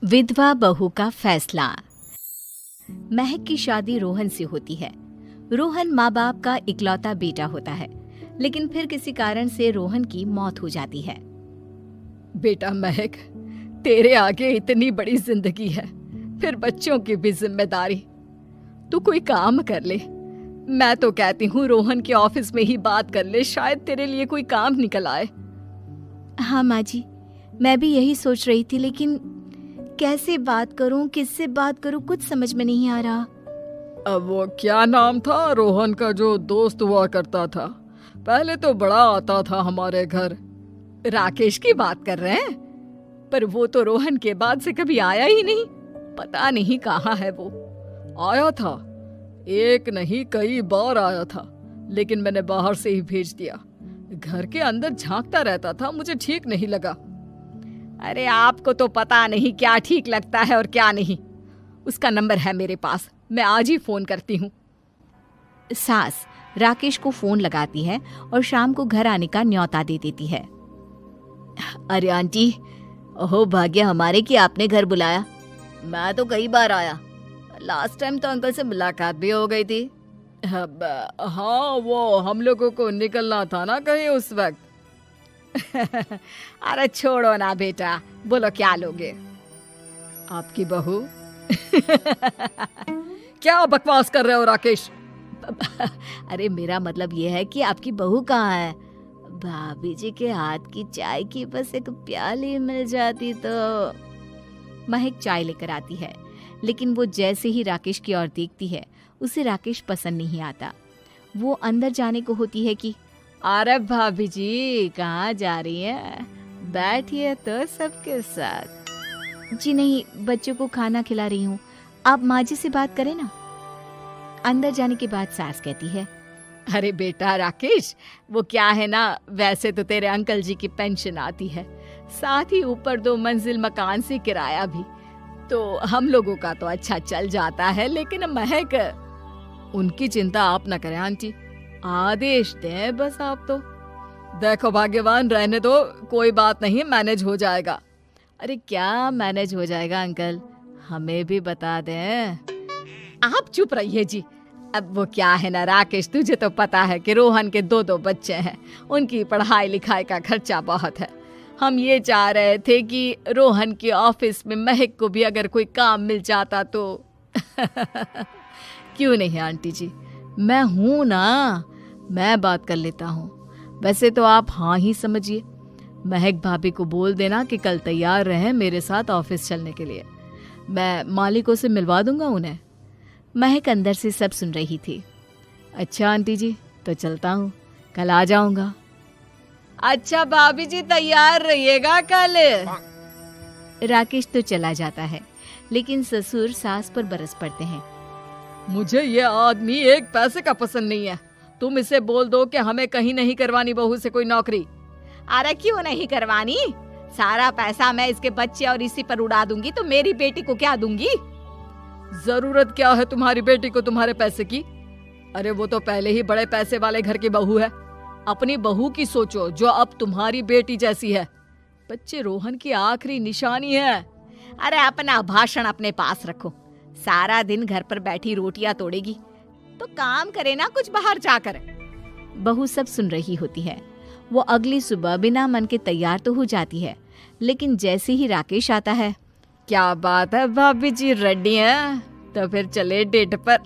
विधवा बहू का फैसला। महक की शादी रोहन से होती है। रोहन माँ बाप का इकलौता बेटा होता है, लेकिन फिर किसी कारण से रोहन की मौत हो जाती है। बेटा महक, तेरे आगे इतनी बड़ी जिंदगी है, फिर बच्चों की भी जिम्मेदारी। तू कोई काम कर ले। मैं तो कहती हूँ रोहन के ऑफिस में ही बात कर ले, शायद तेरे लिए कोई काम निकल आए। हाँ माँ जी, मैं भी यही सोच रही थी, लेकिन कैसे बात करूं, किससे बात करूं, कुछ समझ में नहीं आ रहा। अब वो क्या नाम था रोहन का जो दोस्त हुआ करता था, पहले तो बड़ा आता था हमारे घर। राकेश की बात कर रहे हैं? पर वो तो रोहन के बाद से कभी आया ही नहीं, पता नहीं कहाँ है वो। आया था, एक नहीं कई बार आया था, लेकिन मैंने बाहर से ही भेज दिया। घर के अंदर झांकता रहता था, मुझे ठीक नहीं लगा। अरे आपको तो पता नहीं क्या ठीक लगता है और क्या नहीं। उसका नंबर है मेरे पास, मैं आज ही फोन करती हूँ। सास राकेश को फोन लगाती है और शाम को घर आने का न्योता दे देती है। अरे आंटी, ओहो भाग्य हमारे कि आपने घर बुलाया। मैं तो कई बार आया, लास्ट टाइम तो अंकल से मुलाकात भी हो गई थी। हाँ, वो हम लोगों को निकलना था ना कहीं उस वक्त। अरे छोड़ो ना बेटा, बोलो क्या लोगे? आपकी बहू। क्या बकवास कर रहे हो राकेश? अरे मेरा मतलब ये है कि आपकी बहू कहाँ है? भाभी जी के हाथ की चाय की बस एक प्याली मिल जाती तो। महक चाय लेकर आती है, लेकिन वो जैसे ही राकेश की ओर देखती है, उसे राकेश पसंद नहीं आता। वो अंदर जाने को होती है कि अरे भाभी जी कहाँ जा रही हैं? बैठिए तो सबके साथ। जी नहीं, बच्चों को खाना खिला रही हूँ, आप माँ जी से बात करें ना। अंदर जाने के बाद सास कहती है, अरे बेटा राकेश, वो क्या है ना, वैसे तो तेरे अंकल जी की पेंशन आती है, साथ ही ऊपर 2 मंजिल मकान से किराया भी, तो हम लोगों का तो अच्छा चल जाता है। लेकिन महक, उनकी चिंता आप न करें आंटी, आदेश दें बस आप तो। देखो भाग्यवान, रहने दो, कोई बात नहीं, मैनेज हो जाएगा। अरे क्या मैनेज हो जाएगा अंकल, हमें भी बता दें। आप चुप रहिए जी। अब वो क्या है ना राकेश, तुझे तो पता है कि रोहन के 2 बच्चे हैं, उनकी पढ़ाई लिखाई का खर्चा बहुत है। हम ये चाह रहे थे कि रोहन के ऑफिस में महक को भी अगर कोई काम मिल जाता तो। क्यों नहीं आंटी जी, मैं हूं ना, मैं बात कर लेता हूँ। वैसे तो आप हाँ ही समझिए। महक भाभी को बोल देना कि कल तैयार रहें मेरे साथ ऑफिस चलने के लिए, मैं मालिकों से मिलवा दूंगा उन्हें। महक अंदर से सब सुन रही थी। अच्छा आंटी जी, तो चलता हूँ, कल आ जाऊंगा। अच्छा भाभी जी, तैयार रहिएगा कल। राकेश तो चला जाता है, लेकिन ससुर सास पर बरस पड़ते हैं। मुझे ये आदमी एक पैसे का पसंद नहीं है। तुम इसे बोल दो कि हमें कहीं नहीं करवानी बहू से कोई नौकरी। अरे क्यों नहीं करवानी? सारा पैसा मैं इसके बच्चे और इसी पर उड़ा दूंगी, तो मेरी बेटी को क्या दूंगी? जरूरत क्या है तुम्हारी बेटी को तुम्हारे पैसे की? अरे वो तो पहले ही बड़े पैसे वाले घर की बहू है। अपनी बहू की सोचो जो अब तुम्हारी बेटी जैसी है। बच्चे रोहन की आखिरी निशानी है। अरे अपना भाषण अपने पास रखो। सारा दिन घर पर बैठी रोटियां तोड़ेगी, तो काम करे ना कुछ बाहर जाकर। बहू सब सुन रही होती है। वो अगली सुबह बिना मन के तैयार तो हो जाती है, लेकिन जैसे ही राकेश आता है, क्या बात है भाभी जी, रेडी हैं? तो फिर चले डेट पर,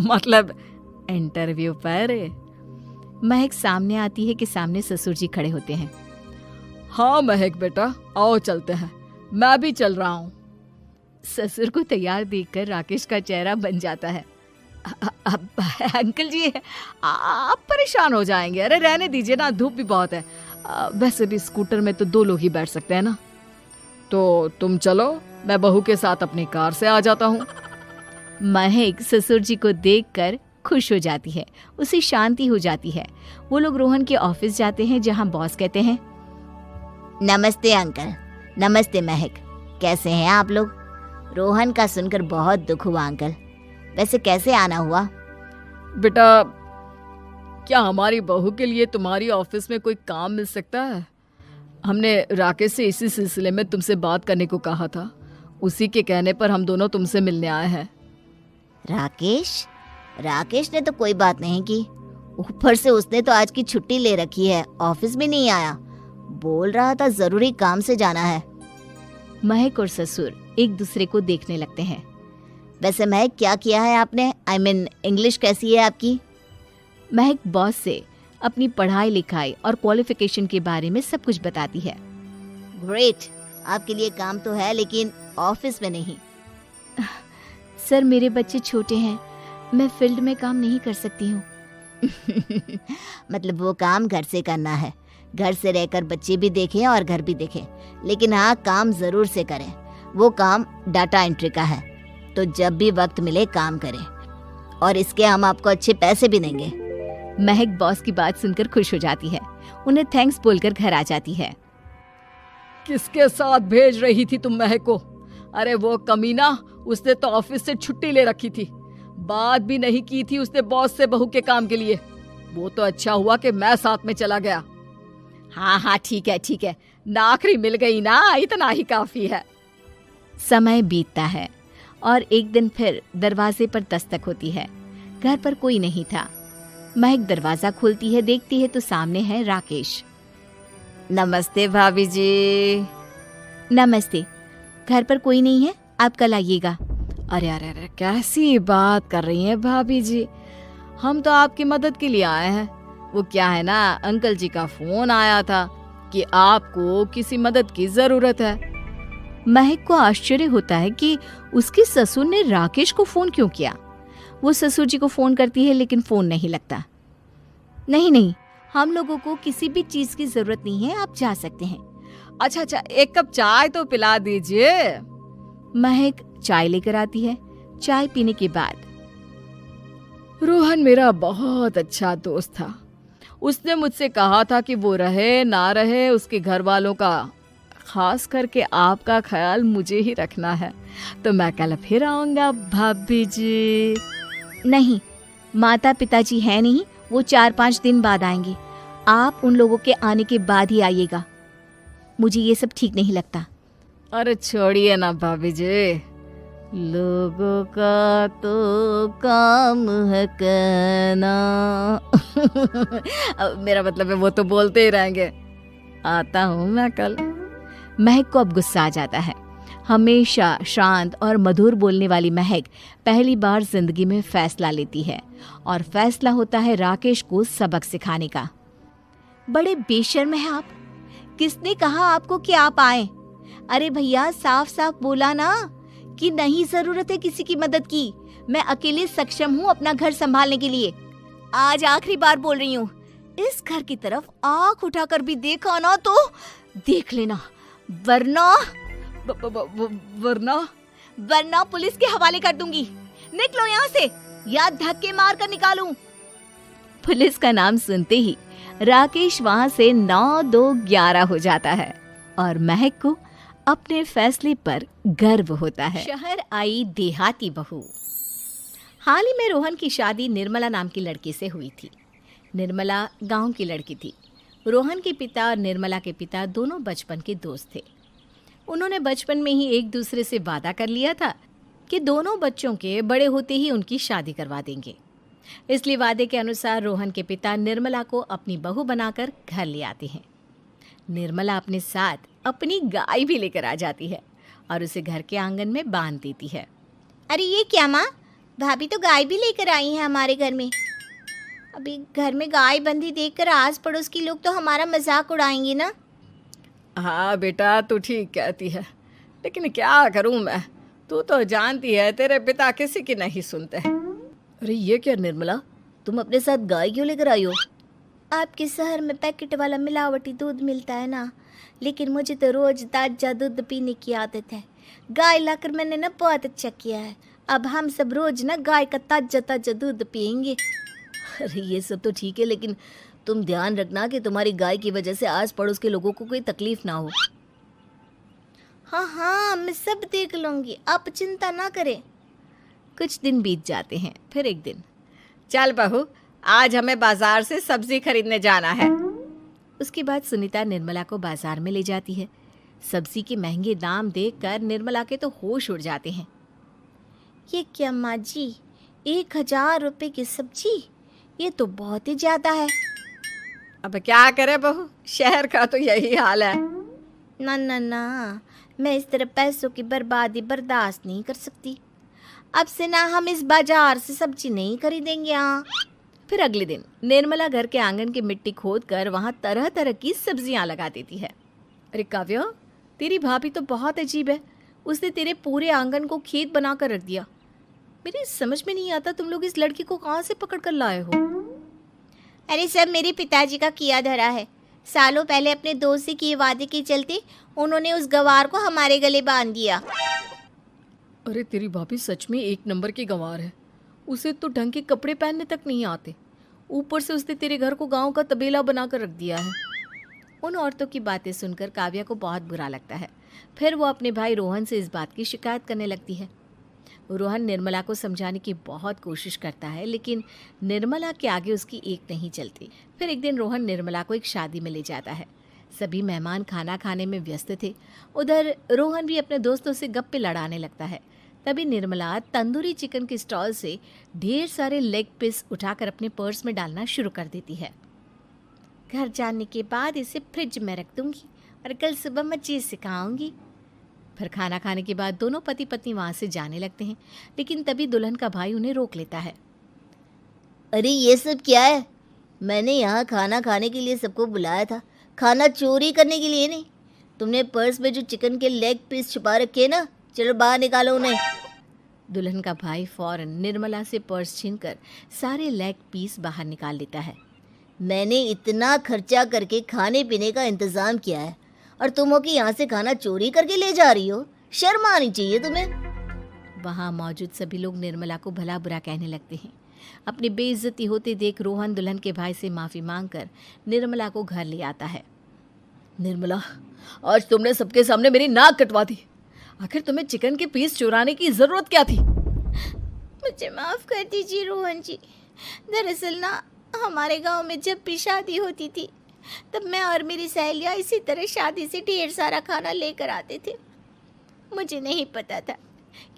मतलब इंटरव्यू पर। महक सामने आती है कि सामने ससुर जी खड़े होते हैं। हाँ महक बेटा, आओ चलते हैं, मैं भी चल रहा हूँ। ससुर को तैयार देखकर राकेश का चेहरा बन जाता है। अंकल जी, आप परेशान हो जाएंगे। अरे रहने दीजिए ना, धूप भी बहुत है। वैसे भी स्कूटर में तो 2 लोग ही बैठ सकते हैं ना। तो तुम चलो, मैं बहू के साथ अपनी कार से आ जाता हूँ। महक ससुर जी को देखकर खुश हो जाती है, उसे शांति हो जाती है। वो लोग रोहन के ऑफिस जाते हैं, जहाँ बॉस कहते हैं, नमस्ते अंकल। नमस्ते महक, कैसे हैं आप लोग? रोहन का सुनकर बहुत दुख हुआ अंकल। वैसे कैसे आना हुआ? बेटा, क्या हमारी बहू के लिए तुम्हारी ऑफिस में कोई काम मिल सकता है? हमने राकेश से इसी सिलसिले में तुमसे बात करने को कहा था। उसी के कहने पर हम दोनों तुमसे मिलने आए हैं। राकेश ने तो कोई बात नहीं की, ऊपर से उसने तो आज की छुट्टी ले रखी है, ऑफिस भी नहीं आया। बोल रहा था जरूरी काम से जाना है। महक और ससुर एक दूसरे को देखने लगते हैं। वैसे महक, क्या किया है आपने? I mean, इंग्लिश कैसी है आपकी? महक बॉस से अपनी पढ़ाई लिखाई और क्वालिफिकेशन के बारे में सब कुछ बताती है। ग्रेट, आपके लिए काम तो है लेकिन ऑफिस में नहीं। सर, मेरे बच्चे छोटे हैं, मैं फील्ड में काम नहीं कर सकती हूँ। मतलब वो काम घर से करना है, घर से रहकर बच्चे भी देखें और घर भी देखें, लेकिन हाँ, काम जरूर से करें। वो काम डाटा एंट्री का है, तो जब भी वक्त मिले काम करें, और इसके हम आपको अच्छे पैसे भी देंगे। महक बॉस की बात सुनकर खुश हो जाती है, उन्हें थैंक्स बोलकर घर आ जाती है। किसके साथ भेज रही थी तुम महक को? अरे वो कमीना, उसने तो ऑफिस से छुट्टी ले रखी थी, बात भी नहीं की थी उसने बॉस से बहू के काम के लिए। वो तो अच्छा हुआ कि मैं साथ में चला गया। हाँ, ठीक है, नौकरी मिल गई ना, इतना ही काफी है। समय बीतता है और एक दिन फिर दरवाजे पर दस्तक होती है। घर पर कोई नहीं था। महक दरवाजा खोलती है, देखती है तो सामने है राकेश। नमस्ते भाभी जी। नमस्ते, घर पर कोई नहीं है, आप कल आइएगा। अरे, कैसी बात कर रही हैं भाभी जी, हम तो आपकी मदद के लिए आए हैं। वो क्या है ना, अंकल जी का फोन आया था कि आपको किसी मदद की जरूरत है। महक को आश्चर्य होता है कि उसके ससुर ने राकेश को फोन क्यों किया। वो ससुर जी को फोन करती है लेकिन फोन नहीं लगता। नहीं, हम लोगों को किसी भी चीज की जरूरत नहीं है, आप जा सकते हैं। अच्छा, एक कप चाय तो पिला दीजिए। महक चाय लेकर आती है। चाय पीने के बाद, रोहन मेरा बहुत अच्छा दोस्त था, उसने मुझसे कहा था कि वो रहे ना रहे, उसके घर वालों का, खास करके आपका ख्याल मुझे ही रखना है, तो मैं कल फिर आऊंगा भाभी जी। नहीं, माता पिताजी है नहीं, वो 4-5 दिन बाद आएंगे। आप उन लोगों के आने के बाद ही आइएगा, मुझे ये सब ठीक नहीं लगता। अरे छोड़िए ना भाभी जी, लोगों का तो काम है कहना। मेरा मतलब है वो तो बोलते ही रहेंगे। आता हूँ मैं कल। महक को अब गुस्सा आ जाता है। हमेशा शांत और मधुर बोलने वाली महक पहली बार जिंदगी में फैसला लेती है, और फैसला होता है राकेश को सबक सिखाने का। बड़े बेशर्म हैं आप, किसने कहा आपको कि आप आए? अरे भैया, साफ साफ बोला ना कि नहीं जरूरत है किसी की मदद की, मैं अकेले सक्षम हूँ अपना घर संभालने के लिए। आज आखिरी बार बोल रही हूँ, इस घर की तरफ आंख उठाकर भी देखा ना तो देख लेना, वरना पुलिस के हवाले कर दूंगी। निकलो यहाँ से या धक्के मार कर निकालूं। पुलिस का नाम सुनते ही राकेश वहां से 9-2-11 हो जाता है और महक को अपने फैसले पर गर्व होता है। शहर आई देहाती बहू। हाल ही में रोहन की शादी निर्मला नाम की लड़की से हुई थी। निर्मला गांव की लड़की थी। रोहन के पिता और निर्मला के पिता दोनों बचपन के दोस्त थे। उन्होंने बचपन में ही एक दूसरे से वादा कर लिया था कि दोनों बच्चों के बड़े होते ही उनकी शादी करवा देंगे। इसलिए वादे के अनुसार रोहन के पिता निर्मला को अपनी बहू बनाकर घर ले आते हैं। निर्मला अपने साथ अपनी गाय भी लेकर आ जाती है और उसे घर के आंगन में बांध देती है। अरे ये क्या माँ, भाभी तो गाय भी लेकर आई हैं हमारे घर में। अभी घर में गाय बंधी देखकर आस पड़ोस के लोग तो हमारा मजाक उड़ाएंगे ना। हाँ बेटा, तू ठीक कहती है, लेकिन क्या करूं मैं, तू तो जानती है तेरे पिता किसी की नहीं सुनते। अरे ये क्या निर्मला, तुम अपने साथ गाय क्यों लेकर आई हो? आपके शहर में पैकेट वाला मिलावटी दूध मिलता है ना, लेकिन मुझे तो रोज ताजा दूध पीने की आदत है। गाय लाकर मैंने ना बहुत अच्छा किया है। अब हम सब रोज ना गाय का ताजा ताजा दूध पियेंगे। अरे ये सब तो ठीक है, लेकिन तुम ध्यान रखना कि तुम्हारी गाय की वजह से आस पड़ोस के लोगों को कोई तकलीफ ना हो। हाँ हाँ, मैं सब देख लूंगी, आप चिंता ना करें। कुछ दिन बीत जाते हैं। फिर एक दिन, चल बहू, आज हमें बाजार से सब्जी खरीदने जाना है। उसके बाद सुनीता निर्मला को बाजार में ले जाती है। सब्जी के महंगे दाम देखकर निर्मला के तो होश उड़ जाते हैं। ये क्या माँ जी, 1,000 रुपये की सब्जी? ये तो बहुत ही ज़्यादा है। अब क्या करे बहू, शहर का तो यही हाल है। ना ना ना, मैं इस तरह पैसों की बर्बादी बर्दाश्त नहीं कर सकती। अब से ना हम इस बाजार से सब्जी नहीं खरीदेंगे। हाँ। फिर अगले दिन निर्मला घर के आंगन की मिट्टी खोद कर वहाँ तरह तरह की सब्जियाँ लगा देती है। अरे काव्या, तेरी भाभी तो बहुत अजीब है। उसने तेरे पूरे आंगन को खेत बना कर रख दिया। मेरी समझ में नहीं आता तुम लोग इस लड़की को कहाँ से पकड़ कर लाए हो। अरे सब मेरे पिताजी का किया धरा है। सालों पहले अपने दोस्त से किए वादे के चलते उन्होंने उस गवार को हमारे गले बांध दिया। अरे तेरी भाभी सच में एक नंबर की गंवार है। उसे तो ढंग के कपड़े पहनने तक नहीं आते, ऊपर से उसने तेरे घर को गांव का तबेला बनाकर रख दिया है। उन औरतों की बातें सुनकर काव्या को बहुत बुरा लगता है। फिर वो अपने भाई रोहन से इस बात की शिकायत करने लगती है। रोहन निर्मला को समझाने की बहुत कोशिश करता है, लेकिन निर्मला के आगे उसकी एक नहीं चलती। फिर एक दिन रोहन निर्मला को एक शादी में ले जाता है। सभी मेहमान खाना खाने में व्यस्त थे। उधर रोहन भी अपने दोस्तों से गप्पे लड़ाने लगता है। तभी निर्मला तंदूरी चिकन के स्टॉल से ढेर सारे लेग पीस उठाकर अपने पर्स में डालना शुरू कर देती है। घर जाने के बाद इसे फ्रिज में रख दूंगी और कल सुबह मच्छी सिखाऊंगी। फिर खाना खाने के बाद दोनों पति पत्नी वहाँ से जाने लगते हैं, लेकिन तभी दुल्हन का भाई उन्हें रोक लेता है। अरे ये सब क्या है? मैंने यहाँ खाना खाने के लिए सबको बुलाया था, खाना चोरी करने के लिए नहीं। तुमने पर्स में जो चिकन के लेग पीस छुपा रखे ना, चलो बाहर निकालो उन्हें। दुल्हन का भाई फौरन निर्मला से पर्स छीनकर सारे लेग पीस बाहर निकाल लेता है। मैंने इतना खर्चा करके खाने पीने का इंतजाम किया है और तुम हो कि यहाँ से खाना चोरी करके ले जा रही हो? शर्म आनी चाहिए तुम्हें। वहाँ मौजूद सभी लोग निर्मला को भला बुरा कहने लगते हैं। अपनी बेइज्जती होते देख रोहन दुल्हन के भाई से माफ़ी मांगकर निर्मला को घर ले आता है। निर्मला, आज तुमने सबके सामने मेरी नाक कटवा दी। आखिर तुम्हें चिकन के पीस चुराने की जरूरत क्या थी? मुझे माफ़ कर दीजिए रोहन जी। दरअसल ना, हमारे गांव में जब भी शादी होती थी तब मैं और मेरी सहेलियाँ इसी तरह शादी से ढेर सारा खाना लेकर आते थे। मुझे नहीं पता था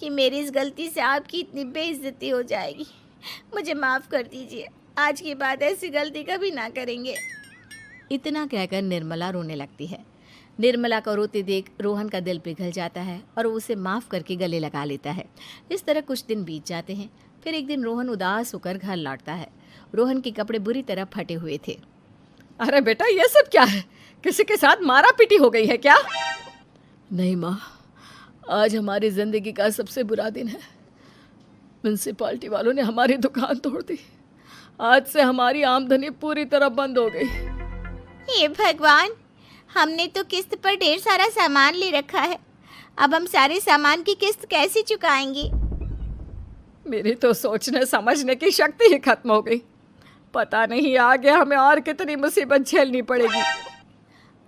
कि मेरी इस गलती से आपकी इतनी बेइज्जती हो जाएगी। मुझे माफ़ कर दीजिए। आज के बाद ऐसी गलती कभी ना करेंगे। इतना कहकर निर्मला रोने लगती है। निर्मला को रोते देख रोहन का दिल पिघल जाता है और वो उसे माफ़ करके गले लगा लेता है। इस तरह कुछ दिन बीत जाते हैं। फिर एक दिन रोहन उदास होकर घर लौटता है। रोहन के कपड़े बुरी तरह फटे हुए थे। अरे बेटा, ये सब क्या है? किसी के साथ मारा पीटी हो गई है क्या? नहीं माँ, आज हमारी जिंदगी का सबसे बुरा दिन है। म्यूनसिपालिटी वालों ने हमारी दुकान तोड़ दी। आज से हमारी आमदनी पूरी तरह बंद हो गई। हे भगवान, हमने तो किस्त पर ढेर सारा सामान ले रखा है। अब हम सारे सामान की किस्त कैसे चुकाएंगे? मेरी तो सोचने समझने की शक्ति ही खत्म हो गई। पता नहीं आगे हमें और कितनी मुसीबत झेलनी पड़ेगी।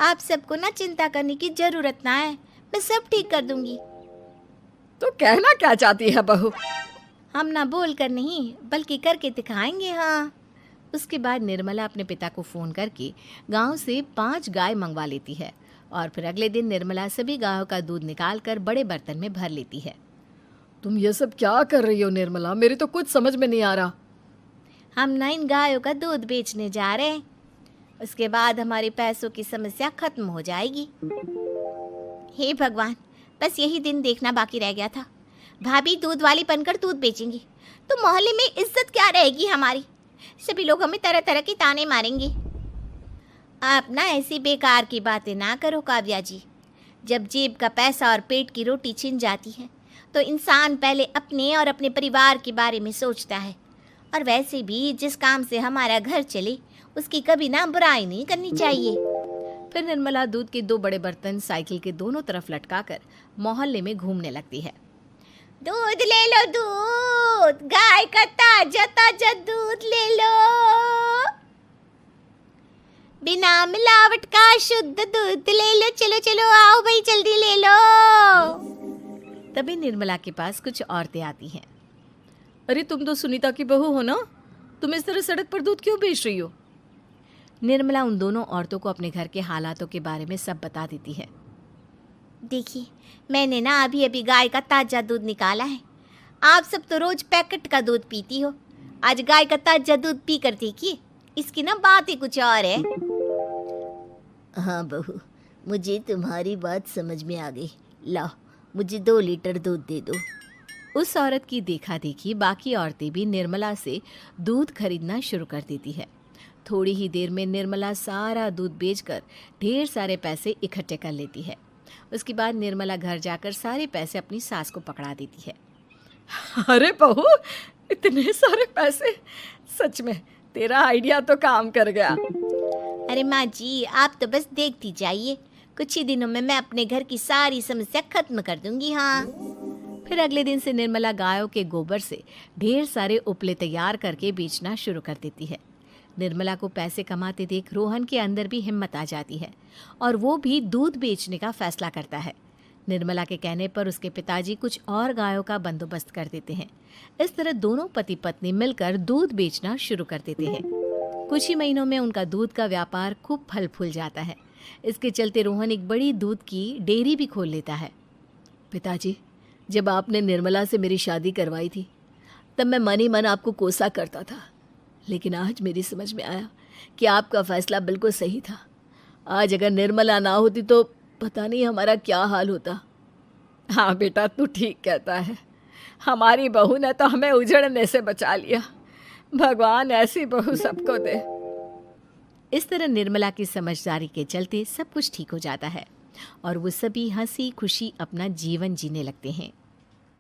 आप सबको ना चिंता करने की जरूरत ना है, मैं सब ठीक कर दूंगी। तो कहना क्या चाहती है बहू? हम ना बोल कर नहीं बल्कि करके दिखाएंगे। हाँ। उसके बाद निर्मला अपने पिता को फ़ोन करके गांव से 5 गाय मंगवा लेती है और फिर अगले दिन निर्मला सभी गायों का दूध निकालकर बड़े बर्तन में भर लेती है। तुम ये सब क्या कर रही हो निर्मला? मेरी तो कुछ समझ में नहीं आ रहा। हम ना इन गायों का दूध बेचने जा रहे हैं। उसके बाद हमारे पैसों की समस्या खत्म हो जाएगी। हे भगवान, बस यही दिन देखना बाकी रह गया था। भाभी दूध वाली बनकर दूध बेचेंगी तो मोहल्ले में इज्जत क्या रहेगी हमारी? सभी लोग हमें तरह तरह के ताने मारेंगे। आप ना ऐसी बेकार की बातें ना करो काव्या जी। जब जेब का पैसा और पेट की रोटी छिन जाती है तो इंसान पहले अपने और अपने परिवार के बारे में सोचता है। और वैसे भी जिस काम से हमारा घर चले उसकी कभी ना बुराई नहीं करनी चाहिए। फिर निर्मला दूध के 2 बड़े बर्तन साइकिल के दोनों तरफ लटकाकर मोहल्ले में घूमने लगती है। दूध ले लो, दूध, गाय का ताजा ताजा दूध ले लो, बिना मिलावट का शुद्ध दूध ले लो। चलो चलो आओ भाई, जल्दी ले लो। तभी निर्मला के पास कुछ औरतें आती हैं। अरे तुम तो सुनीता की बहू हो ना? तुम इस तरह सड़क पर दूध क्यों बेच रही हो? निर्मला उन दोनों औरतों को अपने घर के हालातों के बारे में सब बता देती है। देखिए, मैंने ना अभी अभी गाय का ताज़ा दूध निकाला है। आप सब तो रोज़ पैकेट का दूध पीती हो, आज गाय का ताज़ा दूध पी कर देखिए, इसकी ना बात ही कुछ और है। हाँ बहू, मुझे तुम्हारी बात समझ में आ गई। लाओ, मुझे 2 लीटर दूध दे दो। उस औरत की देखा देखी बाकी औरतें भी निर्मला से दूध खरीदना शुरू कर देती है। थोड़ी ही देर में निर्मला सारा दूध बेचकर ढेर सारे पैसे इकट्ठे कर लेती है। उसके बाद निर्मला घर जाकर सारे पैसे अपनी सास को पकड़ा देती है। अरे बहू, इतने सारे पैसे! सच में तेरा आइडिया तो काम कर गया। अरे माँ जी, आप तो बस देखती जाइए, कुछ ही दिनों में मैं अपने घर की सारी समस्या खत्म कर दूंगी। हाँ। फिर अगले दिन से निर्मला गायों के गोबर से ढेर सारे उपले तैयार करके बेचना शुरू कर देती है। निर्मला को पैसे कमाते देख रोहन के अंदर भी हिम्मत आ जाती है और वो भी दूध बेचने का फैसला करता है। निर्मला के कहने पर उसके पिताजी कुछ और गायों का बंदोबस्त कर देते हैं। इस तरह दोनों पति पत्नी मिलकर दूध बेचना शुरू कर देते हैं। कुछ ही महीनों में उनका दूध का व्यापार खूब फल फूल जाता है। इसके चलते रोहन एक बड़ी दूध की डेयरी भी खोल लेता है। पिताजी, जब आपने निर्मला से मेरी शादी करवाई थी तब मैं मन ही मन आपको कोसा करता था, लेकिन आज मेरी समझ में आया कि आपका फैसला बिल्कुल सही था। आज अगर निर्मला ना होती तो पता नहीं हमारा क्या हाल होता। हाँ बेटा, तू ठीक कहता है। हमारी बहू ने तो हमें उजड़ने से बचा लिया। भगवान ऐसी बहू सबको दे। इस तरह निर्मला की समझदारी के चलते सब कुछ ठीक हो जाता है और वो सभी हंसी खुशी अपना जीवन जीने लगते हैं।